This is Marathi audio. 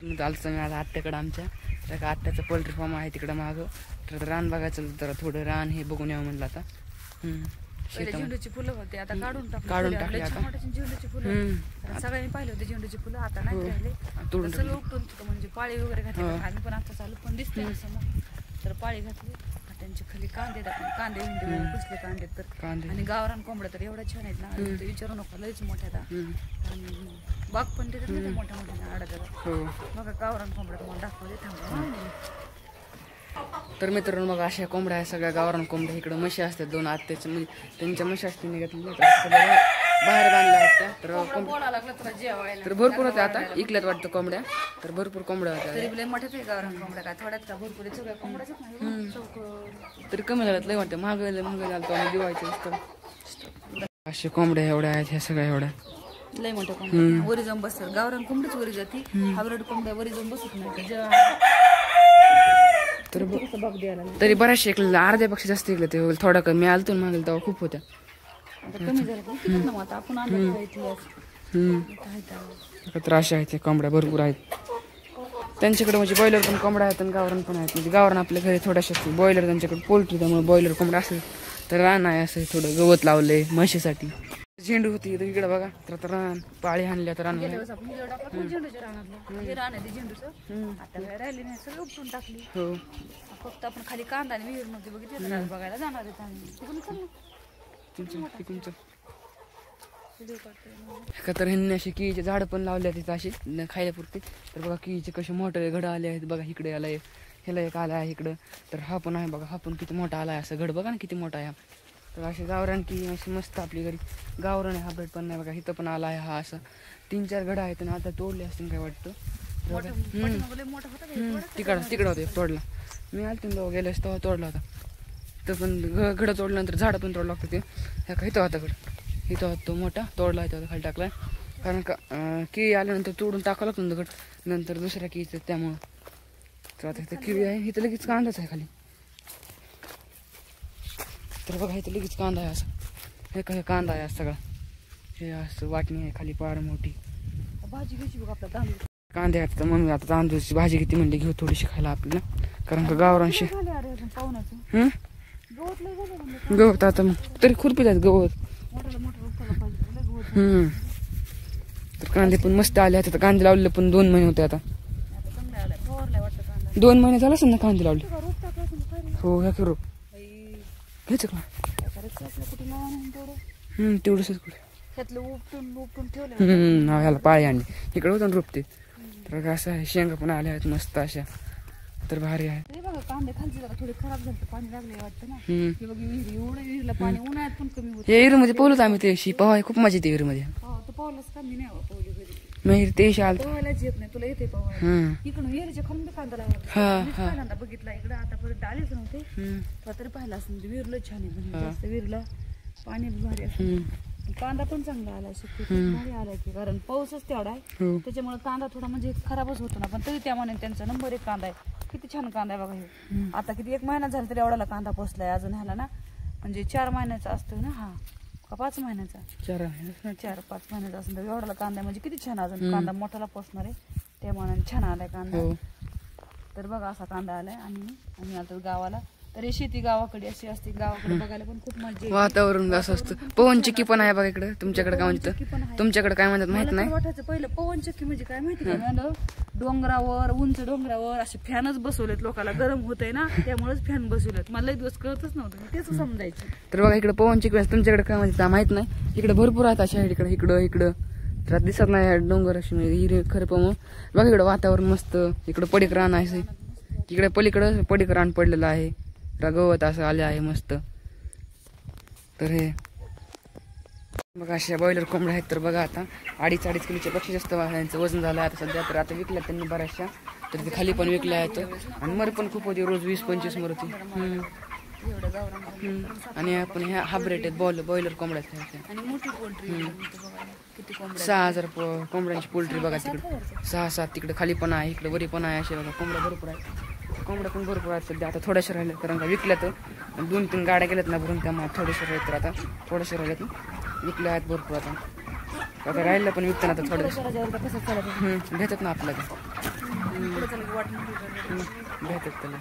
आलचं मी आता आत्याकडं आमच्या त्या आत्याचं पोल्ट्री फार्म आहे तिकडं मागं. तर रान बघायचं जरा थोडं रान हे बघून यावं म्हणलं आता. झेंडूची फुलं होते आता काढून टाकले आता. झेंडूची फुलं सगळ्यांनी पाहिले होते. झेंडूची फुलं आता नाही राहिले, सगळं उपटून म्हणजे पाळी वगैरे घातली. आम्ही पण आता चालू पण दिसते समोर. तर पाळी घातली, त्यांची खाली कांदे कांदे कुसले कांदे तर आणि गावरान कोंबड्या तर एवढ्या छान आहेत ना, ते विचारू नका, लयच मोठ्या. आणि बाग पण तिथे मोठ्या मोठ्या आडाच्या बघा गावरान कोंबड्या तुम्हाला दाखवले थांबा. तर मित्रांनो मग अशा कोंबड्या आहे सगळ्या गावरान कोंबड्या. इकडं म्हशी असतात 2 आत्याच्या, म्हणजे त्यांच्या म्हशी असते निघातल्या बाहेर बांधल्या आहेत त्या. तर भरपूर होत्या आता इकल्यात वाटतं कोंबड्या. तर भरपूर कोंबड्या होत्या. मोठ्याच आहे गावरान कोंबड्या काय थोड्यात का भरपूर सगळ्या कोंबड्याच. तरी कमी झाल्यात लय वाटतं. महाग झालं तो आम्ही दिवाळीचं. अशा कोंबड्या एवढ्या आहेत ह्या सगळ्या एवढ्या लय मोठ्या कोंबड्या वरी जाऊन बसतात. गावरान कोंबडीच वरी जाते, हायब्रिड कोंबड्या वरी जाऊन बसत नाही. तरी बऱ्याचशा ऐकलं अर्ध्यापेक्षा जास्त ऐकलं ते थोडा कमी आलतो मागेल तेव्हा खूप होत्या. कमी झालं आपण तर अशा आहेत कोंबड्या भरपूर आहेत त्यांच्याकडे. म्हणजे बॉयलर पण कोंबड्या आहेत आणि गावरान पण आहेत. म्हणजे गावरान आपल्या घरी थोड्याशा असतील, बॉयलर त्यांच्याकडे पोल्ट्री, त्यामुळे बॉयलर कोंबडा असेल तर रान आहे असं थोडं गवत लावलंय म्हशीसाठी. झेंडू होती इकडे बघा. तर रान पाळी आणल्या तर टाकली. फक्त आपण खाली कांदा आणि विहीर नव्हती बघितली बघायला जाणार तर ह्यांनी अशी केळीचे झाड पण लावले आहेत अशी खायला. तर बघा केळीचे कसे मोठे घड आले आहेत बघा. इकडे आलाय, ह्याला एक आला आहे इकडं. तर हा पण आहे बघा, हा पण किती मोठा आलाय. असं घड बघा ना किती मोठा आहे. तर असे गावरान की अशी मस्त आपली घरी गावरान आहे. हा बेड पण नाही बघा, इथं पण आला आहे. हा असं 3-4 घड आहेत आणि आता तोडले असतील काय वाटतं. तिकडं होते तोडला. मी आलतो गेले तेव्हा तोडला होता. तर पण घड तोडल्यानंतर झाडं पण तोडलं लागतं. ते ह्या का इथं होता घड, इथं होता तो मोठा तोडला, इथं खाली टाकलाय. कारण का केळी आल्यानंतर तोडून टाकावं लागतं घड नंतर दुसऱ्या केळीचं, त्यामुळं. तर आता इथं केळी आहे, इथं लगेच कांदाच आहे खाली. तर बघा इथं लगेच कांदा आहे असं. हे काय कांदा आहे सगळा. हे असं वाटणी आहे खाली पार मोठी. भाजी घ्यायची बघ आपल्या तांदूळ कांदे आहेत. तर मग आता तांदूळची भाजी किती म्हणली घेऊ थोडीशी खायला आपल्याला. कारण का गावरांशी गवत आता मग तरी खुरपीत आहेत गवत. तर कांदे पण मस्त आले आता. कांदे लावलेले पण 2 महिने होते आता. 2 महिने झालं असेल ना कांदे लावले. हो ह्या की रोप घ्यायचं का तेवढंच कुठे. ह्याला पाळी आणली इकडे होतं ना रोपते. तर असं आहे. शेंगा पण आल्या आहेत मस्त अशा. तर भारी आहे. कांदे खालचे जरा थोडे खराब झाले, पाणी लागले वाटतं ना. विहिरीला पाणी उन्हाळ्यात पण कमी होतं. विहिरीमध्ये पोहलोत आम्ही ते दिवशी. पोहाय खूप मजा येते विहिरीमध्ये. पावलंच कमी नाही पोहली मी ते शाल पोहायलाच येत नाही. तुला येते पोहायला इकडून विहिरीच्या खालून कांदा लागला. पहिल्यांदा बघितला इकडे, आतापर्यंत आलेच नव्हते. तरी पाहिला असं विहिरला छान आहे. जास्त विहिरीला पाणी भारी असतं. कांदा पण चांगला आलाय, भारी आलाय की. कारण पाऊसच तेवढा आहे त्याच्यामुळे कांदा थोडा म्हणजे खराबच होतो ना. पण तरी त्यामुळे त्यांचा नंबर 1 कांदा आहे. किती छान कांदा आहे बघा हे. आता किती 1 महिना झाला तरी एवढाला कांदा पोचलाय अजून ह्याला ना. म्हणजे 4 महिन्याचा असतो ना हा का 5 महिन्याचा. 4-5 महिन्याचा असेल तर एवढाला कांदा म्हणजे किती छान. अजून कांदा मोठाला पोचणार आहे त्यामुळे छान आलाय कांदा. तर बघा असा कांदा आलाय. आणि आता गावाला तर शेती गावाकडे अशी असते. गावाकडे बघायला पण खूप मजा. वातावरण असं असतं. पवन चक्की पण आहे बघा इकडे. तुमच्याकडे काय म्हणतात, तुमच्याकडे काय म्हणतात माहित नाही. वाटायचं पहिलं पवन चक्की म्हणजे काय माहिती का, डोंगरावर उंच डोंगरावर असे फॅनच बसवलेत. लोकांना गरम होतंय ना त्यामुळेच फॅन बसवलेत. मला लई दिवस कळतच नव्हतं, तेच समजायचं. तर बघा इकडे पवन चक्की. तुमच्याकडे काय म्हणतात माहित नाही. इकडे भरपूर आहेत अशा इकडं तर दिसत नाही डोंगर अशी हिरे खरं. पण बघा इकडं वातावरण मस्त. इकडं पडीक रान आहे. इकडे पलीकडं पडीक रान पडलेलं आहे. गवत असं आले आहे मस्त. तर हे बघा अशा बॉयलर कोंबड्या आहेत. तर बघा आता 2.5 किलोच्या पेक्षा जास्त यांचं वजन झालं आता सध्या. तर आता विकल्या त्यांनी बऱ्याचशा. तर ते खाली पण विकल्या आहेत. आणि मर पण खूप होती, रोज 20-25 मर होती. आणि आपण ह्या हायब्रिड आहेत बॉयलर कोंबड्या. 6,000 कोंबड्यांची पोल्ट्री बघा तिकडे. 6-7 तिकडे खाली पण आहे, इकडे वरी पण आहे. असे बघा कोंबड्या भरपूर आहेत. कोंबड्या पण भरपूर आहेत सध्या. आता थोड्याशा राहिल्या कारण का विकल्या तर 2-3 गाड्या गेल्यात ना भरून, त्यामुळे थोड्याशा राहिल्यात. तर आता थोड्याशा राहिल्यात विकल्या आहेत भरपूर. आता राहिल्या पण विकताना आता थोड्या घेतात ना आपल्याला. माणसाला वाट नाही भेटत त्याला